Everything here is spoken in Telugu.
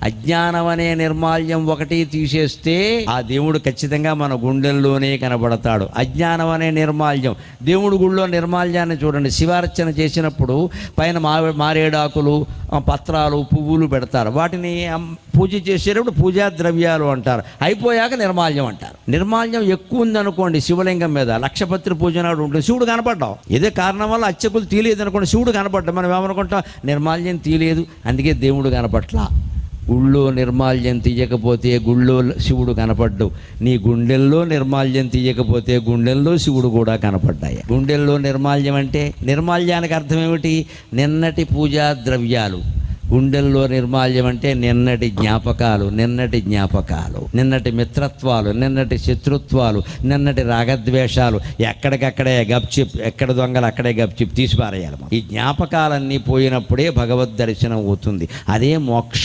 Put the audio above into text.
అజ్ఞానం అనే నిర్మాల్యం ఒకటి తీసేస్తే ఆ దేవుడు ఖచ్చితంగా మన గుండెల్లోనే కనబడతాడు. అజ్ఞానం అనే నిర్మాల్యం, దేవుడు గుళ్ళో నిర్మాల్యాన్ని చూడండి. శివార్చన చేసినప్పుడు పైన మారేడాకులు, పత్రాలు, పువ్వులు పెడతారు. వాటిని పూజ చేసేటప్పుడు పూజా ద్రవ్యాలు అంటారు. అయిపోయాక నిర్మాల్యం అంటారు. నిర్మాల్యం ఎక్కువ ఉందనుకోండి శివలింగం మీద, లక్షపత్రి పూజ నాడు ఉంటుంది, శివుడు కనపడ్డాం. ఏదో కారణం వల్ల అర్చకులు తీయలేదు అనుకోండి, శివుడు కనపడ్డాం. మనం ఏమనుకుంటాం, నిర్మాల్యం తీయలేదు అందుకే దేవుడు కనపట్లా. గుళ్ళో నిర్మాల్యం తీయకపోతే గుళ్ళో శివుడు కనపడ్డు. నీ గుండెల్లో నిర్మాల్యం తీయకపోతే గుండెల్లో శివుడు కూడా కనపడ్డాయి. గుండెల్లో నిర్మాల్యం అంటే, నిర్మాల్యానికి అర్థం ఏమిటి? నిన్నటి పూజా ద్రవ్యాలు. గుండెల్లో నిర్మాల్యం అంటే నిన్నటి జ్ఞాపకాలు, నిన్నటి మిత్రత్వాలు, నిన్నటి శత్రుత్వాలు, నిన్నటి రాగద్వేషాలు. ఎక్కడికక్కడే గప్చిప్, ఎక్కడ దొంగలు అక్కడే గప్చిప్ తీసి పారేయాలి. ఈ జ్ఞాపకాలన్నీ పోయినప్పుడే భగవద్ దర్శనం అవుతుంది. అదే మోక్షం.